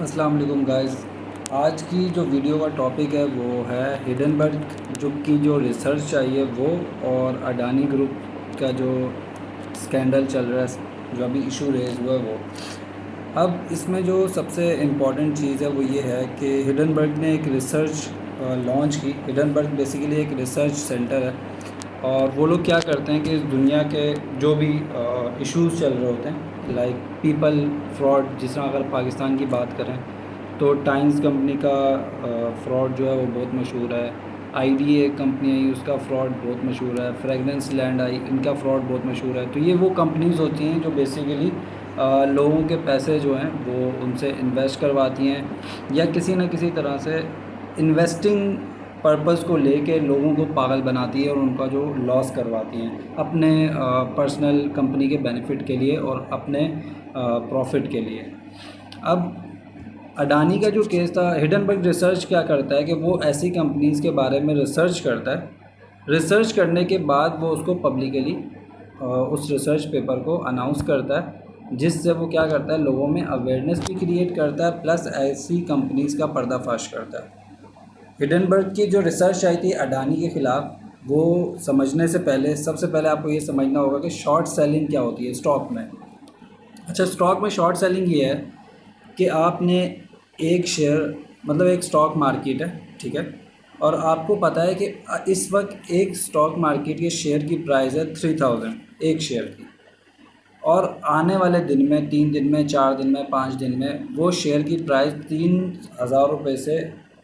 अस्सलाम वालेकुम गाइस। आज की जो वीडियो का टॉपिक है वो है हिडनबर्ग जो रिसर्च आई है वो, और अडानी ग्रुप का जो स्कैंडल चल रहा है, जो अभी इशू रेज हुआ है वो। अब इसमें जो सबसे इम्पॉर्टेंट चीज़ है वो ये है कि हिडनबर्ग ने एक रिसर्च लॉन्च की। हिडनबर्ग बेसिकली एक रिसर्च सेंटर है, और वो लोग क्या करते हैं कि इस दुनिया के जो भी इश्यूज़ चल रहे होते हैं, लाइक पीपल फ्रॉड, जिस तरह अगर पाकिस्तान की बात करें तो टाइम्स कंपनी का फ्रॉड जो है वो बहुत मशहूर है। आईडी एक कंपनी आई, उसका फ्रॉड बहुत मशहूर है। फ्रेगनेंस लैंड आई, इनका फ्रॉड बहुत मशहूर है। तो ये वो कंपनीज़ होती हैं जो बेसिकली लोगों के पैसे जो हैं वो उनसे इन्वेस्ट करवाती हैं, या किसी न किसी तरह से इन्वेस्टिंग पर्पस को लेके लोगों को पागल बनाती है और उनका जो लॉस करवाती हैं अपने पर्सनल कंपनी के बेनिफिट के लिए और अपने प्रॉफिट के लिए। अब अडानी का जो केस था, हिडनबर्ग रिसर्च क्या करता है कि वो ऐसी कंपनीज़ के बारे में रिसर्च करता है। रिसर्च करने के बाद वो उसको पब्लिकली उस रिसर्च पेपर को अनाउंस करता है, जिससे वो क्या करता है, लोगों में अवेयरनेस भी क्रिएट करता है, प्लस ऐसी कंपनीज़ का पर्दाफाश करता है। हिडनबर्ग की जो रिसर्च आई थी अडानी के ख़िलाफ़, वो समझने से पहले सबसे पहले आपको ये समझना होगा कि शॉर्ट सेलिंग क्या होती है स्टॉक में। अच्छा, स्टॉक में शॉर्ट सेलिंग ये है कि आपने एक शेयर, मतलब एक स्टॉक मार्केट है, ठीक है, और आपको पता है कि इस वक्त एक स्टॉक मार्केट के शेयर की प्राइस है 3000 एक शेयर की, और आने वाले दिन में 3 दिन में 4 दिन में 5 दिन में वो शेयर की प्राइस 3000 रुपये से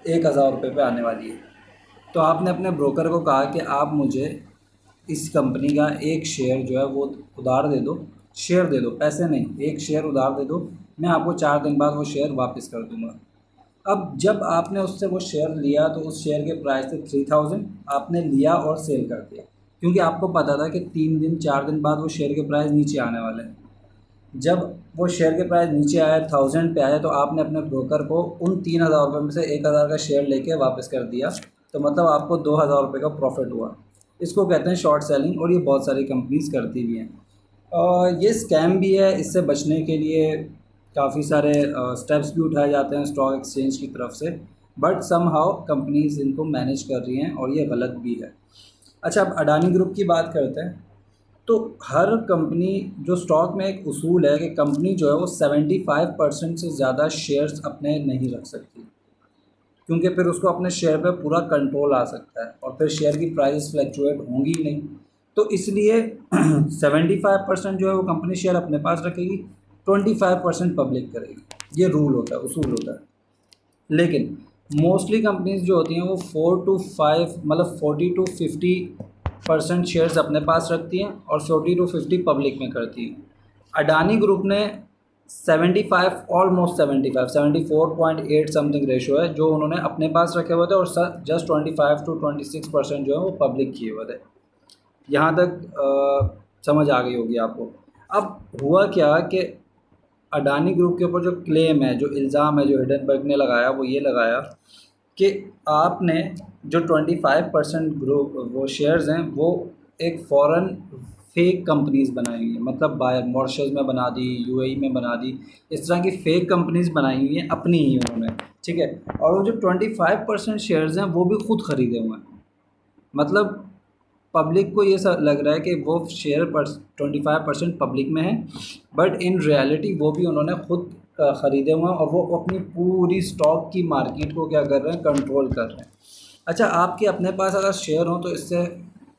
1000 रुपये पे आने वाली है। तो आपने अपने ब्रोकर को कहा कि आप मुझे इस कंपनी का एक शेयर जो है वो उधार दे दो, शेयर दे दो, पैसे नहीं, एक शेयर उधार दे दो, मैं आपको 4 दिन बाद वो शेयर वापस कर दूंगा। अब जब आपने उससे वो शेयर लिया तो उस शेयर के प्राइस थे 3000, आपने लिया और सेल कर दिया, क्योंकि आपको पता था कि 3 दिन 4 दिन बाद वो शेयर के प्राइस नीचे आने वाले हैं। जब वो शेयर के प्राइस नीचे आया, 1000 पे आया, तो आपने अपने ब्रोकर को उन 3000 रुपये में से 1000 का शेयर लेके वापस कर दिया। तो मतलब आपको 2000 रुपये का प्रॉफिट हुआ। इसको कहते हैं शॉर्ट सेलिंग, और ये बहुत सारी कंपनीज करती भी हैं। और ये स्कैम भी है। इससे बचने के लिए काफ़ी सारे स्टेप्स भी उठाए जाते हैं स्टॉक एक्सचेंज की तरफ से, बट सम हाउ कंपनीज इनको मैनेज कर रही हैं, और ये गलत भी है। अच्छा, अब अडानी ग्रुप की बात करते हैं। तो हर कंपनी, जो स्टॉक में एक उसूल है कि कंपनी जो है वो 75% से ज़्यादा शेयर्स अपने नहीं रख सकती, क्योंकि फिर उसको अपने शेयर पे पूरा कंट्रोल आ सकता है, और फिर शेयर की प्राइस फ्लैक्चुएट होंगी ही नहीं। तो इसलिए 75% जो है वो कंपनी शेयर अपने पास रखेगी, 25% पब्लिक करेगी। ये रूल होता है, उसूल होता है। लेकिन मोस्टली कंपनीज जो होती हैं वो 4 to 5, मतलब 40 to 50% शेयर्स अपने पास रखती हैं, और 40 to 50 पब्लिक में करती हैं। अडानी ग्रुप ने 75, ऑलमोस्ट 74.8 समथिंग रेशो है जो उन्होंने अपने पास रखे हुए थे, और जस्ट 25 to 26% जो है वो पब्लिक किए हुए थे। यहाँ तक समझ आ गई होगी आपको। अब हुआ क्या कि अडानी ग्रुप के ऊपर जो क्लेम है, जो इल्ज़ाम है, जो हिडनबर्ग ने लगाया, वो ये लगाया कि आपने जो 25% ग्रुप वो शेयर्स हैं वो एक फ़ॉरेन फेक कंपनीज़ बनाई हुई हैं, मतलब बाहर मॉरिशस में बना दी, यूएई में बना दी, इस तरह की फ़ेक कंपनीज़ बनाई हुई हैं अपनी ही उन्होंने, ठीक है। और वो जो 25% शेयर्स हैं वो भी खुद ख़रीदे हुए हैं। मतलब पब्लिक को ये लग रहा है कि वो शेयर पर 25% पब्लिक में है, बट इन रियलिटी वो भी उन्होंने खुद ख़रीदे हुए हैं, और वो अपनी पूरी स्टॉक की मार्केट को क्या कर रहे हैं, कंट्रोल कर रहे हैं। अच्छा, आपके अपने पास अगर शेयर हो तो इससे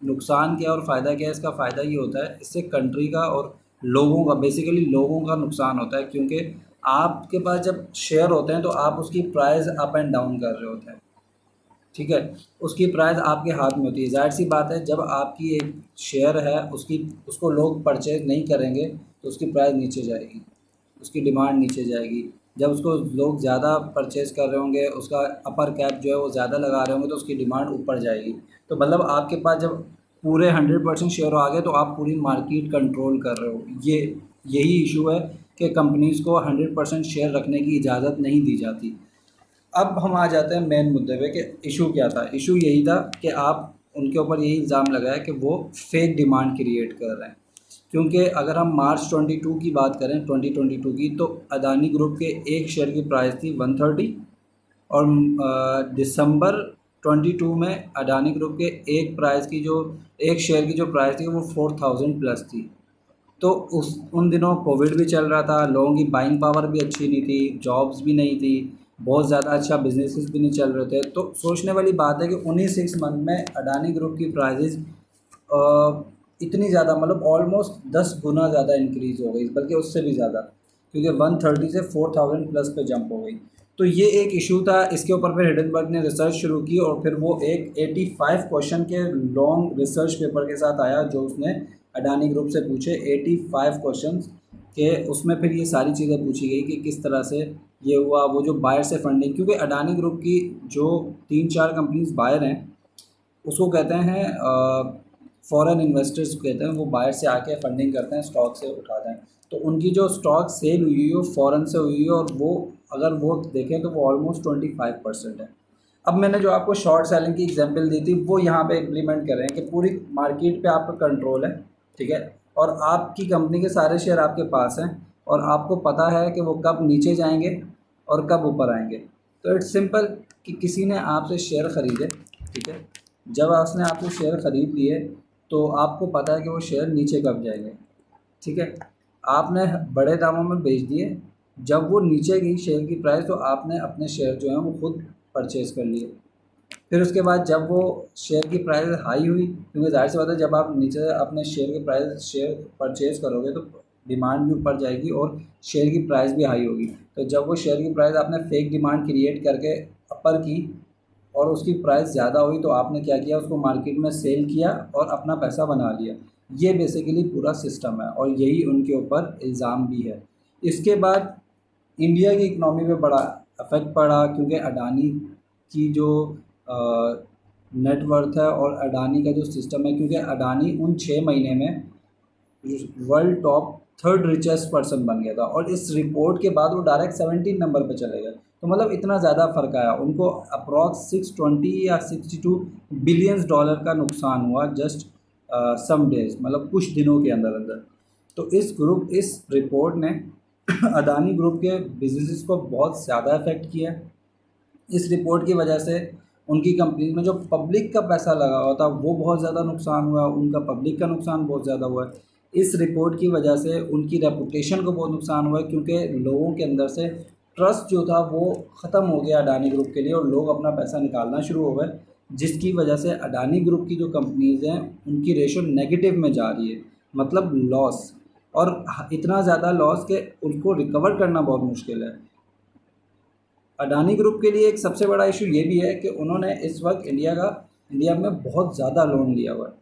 नुकसान क्या और फ़ायदा क्या है? इसका फ़ायदा ये होता है, इससे कंट्री का और लोगों का, बेसिकली लोगों का नुकसान होता है, क्योंकि आपके पास जब शेयर होते हैं तो आप उसकी प्राइस अप एंड डाउन कर रहे होते हैं, ठीक है। उसकी प्राइस आपके हाथ में होती है। ज़ाहिर सी बात है, जब आपकी एक शेयर है उसकी, उसको लोग परचेज़ नहीं करेंगे तो उसकी प्राइस नीचे जाएगी, उसकी डिमांड नीचे जाएगी। जब उसको लोग ज़्यादा परचेज़ कर रहे होंगे, उसका अपर कैप जो है वो ज़्यादा लगा रहे होंगे, तो उसकी डिमांड ऊपर जाएगी। तो मतलब आपके पास जब पूरे 100% शेयर आ गए तो आप पूरी मार्केट कंट्रोल कर रहे हो। यही इशू है कि कंपनीज़ को 100% शेयर रखने की इजाज़त नहीं दी जाती। अब हम आ जाते हैं मेन मुद्दे पे कि इशू क्या था। इशू यही था कि आप उनके ऊपर यही इल्ज़ाम लगाया कि वो फेक डिमांड क्रिएट कर रहे हैं। क्योंकि अगर हम मार्च 22 की बात करें 2022 की, तो अदानी ग्रुप के एक शेयर की प्राइस थी 130, और दिसंबर 22 में अडानी ग्रुप के एक शेयर की जो प्राइस थी वो 4000 प्लस थी। तो उन दिनों कोविड भी चल रहा था, लोगों की बाइंग पावर भी अच्छी नहीं थी, जॉब्स भी नहीं थी, बहुत ज़्यादा अच्छा बिजनेसेस भी नहीं चल रहे थे। तो सोचने वाली बात है कि उन्हीं 6 मंथ में अडानी ग्रुप की प्राइजेज इतनी ज़्यादा, मतलब ऑलमोस्ट 10 गुना ज़्यादा इंक्रीज़ हो गई, बल्कि उससे भी ज़्यादा, क्योंकि 130 से 4000 प्लस पे जंप हो गई। तो ये एक इशू था, इसके ऊपर फिर हिडनबर्ग ने रिसर्च शुरू की, और फिर वो एक 85 क्वेश्चन के लॉन्ग रिसर्च पेपर के साथ आया, जो उसने अडानी ग्रुप से पूछे 85 क्वेश्चंस के। उसमें फिर ये सारी चीज़ें पूछी गई कि किस तरह से ये हुआ, वो जो बायर से फंडिंग, क्योंकि अडानी ग्रुप की जो 3-4 कंपनीज बायर हैं, उसको कहते हैं फॉरेन इन्वेस्टर्स कहते हैं, वो बाहर से आके फंडिंग करते हैं, स्टॉक से उठाते हैं। तो उनकी जो स्टॉक सेल हुई है वो फॉरेन से हुई है, और वो अगर वो देखें तो वो ऑलमोस्ट 25% है। अब मैंने जो आपको शॉर्ट सेलिंग की एग्जांपल दी थी, वो यहाँ पे इम्प्लीमेंट कर रहे हैं कि पूरी मार्केट पे आपका कंट्रोल है, ठीक है, और आपकी कंपनी के सारे शेयर आपके पास हैं, और आपको पता है कि वो कब नीचे जाएंगे और कब ऊपर आएंगे। तो इट्स सिंपल कि किसी ने आपसे शेयर ख़रीदे, ठीक है, जब उसने आपसे शेयर ख़रीद लिए तो आपको पता है कि वो शेयर नीचे कब जाएंगे, ठीक है। आपने बड़े दामों में बेच दिए, जब वो नीचे गई शेयर की प्राइस, तो आपने अपने शेयर जो हैं वो खुद परचेज़ कर लिए। फिर उसके बाद जब वो शेयर की प्राइस हाई हुई, क्योंकि ज़ाहिर सी बात है जब आप नीचे अपने शेयर परचेज़ करोगे तो डिमांड भी ऊपर जाएगी और शेयर की प्राइस भी हाई होगी। तो जब वो शेयर की प्राइस आपने फेक डिमांड क्रिएट करके अपर की और उसकी प्राइस ज़्यादा हुई, तो आपने क्या किया, उसको मार्केट में सेल किया और अपना पैसा बना लिया। ये बेसिकली पूरा सिस्टम है, और यही उनके ऊपर इल्ज़ाम भी है। इसके बाद इंडिया की इकनॉमी पे बड़ा इफ़ेक्ट पड़ा, क्योंकि अडानी की जो नेटवर्थ है और अडानी का जो सिस्टम है, क्योंकि अडानी उन 6 महीने में world top 3rd richest person बन गया था, और इस रिपोर्ट के बाद वो डायरेक्ट 17 नंबर पे चले गए। तो मतलब इतना ज़्यादा फ़र्क आया उनको, अप्रॉक्स 620 या 62 बिलियंस डॉलर का नुकसान हुआ जस्ट सम डेज, मतलब कुछ दिनों के अंदर अंदर। तो इस रिपोर्ट ने अदानी ग्रुप के बिजनेसेस को बहुत ज़्यादा इफ़ेक्ट किया। इस रिपोर्ट की वजह से उनकी कंपनी में जो पब्लिक का पैसा लगा हुआ था वो बहुत ज़्यादा नुकसान हुआ, उनका पब्लिक का नुकसान बहुत ज़्यादा हुआ है। इस रिपोर्ट की वजह से उनकी रेपुटेशन को बहुत नुकसान हुआ है, क्योंकि लोगों के अंदर से ट्रस्ट जो था वो ख़त्म हो गया अडानी ग्रुप के लिए, और लोग अपना पैसा निकालना शुरू हो गए, जिसकी वजह से अडानी ग्रुप की जो कंपनीज़ हैं उनकी रेशो नेगेटिव में जा रही है, मतलब लॉस, और इतना ज़्यादा लॉस कि उनको रिकवर करना बहुत मुश्किल है। अडानी ग्रुप के लिए एक सबसे बड़ा इशू ये भी है कि उन्होंने इस वक्त इंडिया में बहुत ज़्यादा लोन लिया हुआ है।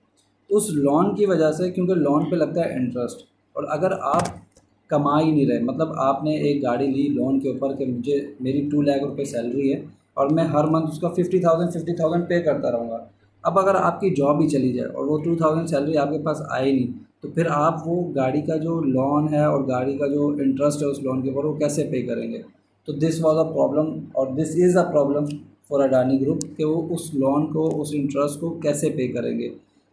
तो उस लोन की वजह से, क्योंकि लोन पे लगता है इंटरेस्ट, और अगर आप कमा ही नहीं रहे, मतलब आपने एक गाड़ी ली लोन के ऊपर कि मेरी 2 लाख रुपए सैलरी है और मैं हर मंथ उसका 50,000 पे करता रहूँगा। अब अगर आपकी जॉब ही चली जाए और वो 2000 सैलरी आपके पास आए नहीं, तो फिर आप वो गाड़ी का जो लोन है और गाड़ी का जो इंटरेस्ट है उस लोन के ऊपर, वो कैसे पे करेंगे। तो दिस वाज अ प्रॉब्लम, और this is a problem for Adani group कि वो उस लोन को, उस इंटरेस्ट को कैसे पे करेंगे,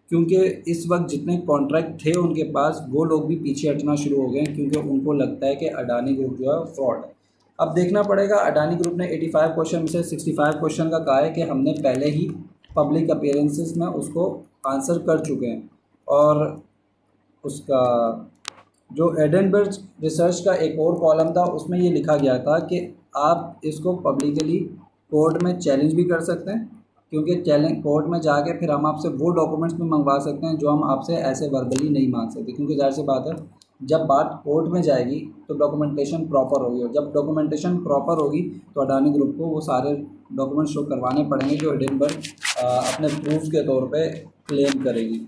क्योंकि इस वक्त जितने कॉन्ट्रैक्ट थे उनके पास, वो लोग भी पीछे हटना शुरू हो गए हैं, क्योंकि उनको लगता है कि अडानी ग्रुप जो है फ्रॉड है। अब देखना पड़ेगा, अडानी ग्रुप ने 85 क्वेश्चन में से 65 क्वेश्चन का कहा है कि हमने पहले ही पब्लिक अपीयरेंसेस में उसको आंसर कर चुके हैं, और उसका जो एडनबर्ग रिसर्च का एक और कॉलम था उसमें ये लिखा गया था कि आप इसको पब्लिकली कोर्ट में चैलेंज भी कर सकते हैं, क्योंकि चैलेंज कोर्ट में जाके फिर हम आपसे वो डॉक्यूमेंट्स भी मंगवा सकते हैं जो हम आपसे ऐसे वर्बली नहीं मांग सकते, क्योंकि ज़ाहिर सी बात है जब बात कोर्ट में जाएगी तो डॉक्यूमेंटेशन प्रॉपर होगी, और जब डॉक्यूमेंटेशन प्रॉपर होगी तो अडानी ग्रुप को वो सारे डॉक्यूमेंट शो करवाने पड़ेंगे जो हिडनबर्ग अपने प्रूफ के तौर पे क्लेम करेगी।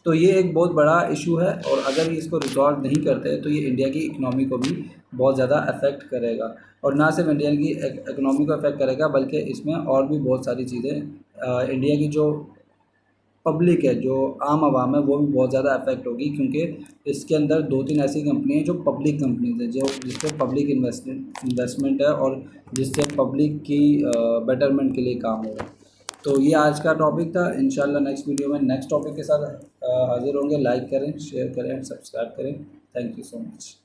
तो ये एक बहुत बड़ा इशू है, और अगर ये इसको रिजॉल्व नहीं करते तो ये इंडिया की इकनॉमी को भी बहुत ज़्यादा अफेक्ट करेगा, और ना सिर्फ इंडिया की इकनॉमी को अफेक्ट करेगा बल्कि इसमें और भी बहुत सारी चीज़ें, इंडिया की जो पब्लिक है, जो आम आवाम है, वो भी बहुत ज़्यादा अफेक्ट होगी, क्योंकि इसके अंदर 2-3 ऐसी कंपनी हैं जो पब्लिक कंपनीज हैं, जो जिसपे पब्लिक इन्वेस्टमेंट है और जिससे पब्लिक की बेटरमेंट के लिए काम हो रहा है। तो ये आज का टॉपिक था। इंशाल्लाह नेक्स्ट वीडियो में नेक्स्ट टॉपिक के साथ हाज़िर होंगे। लाइक करें, शेयर करें, सब्सक्राइब करें। Thank you so much.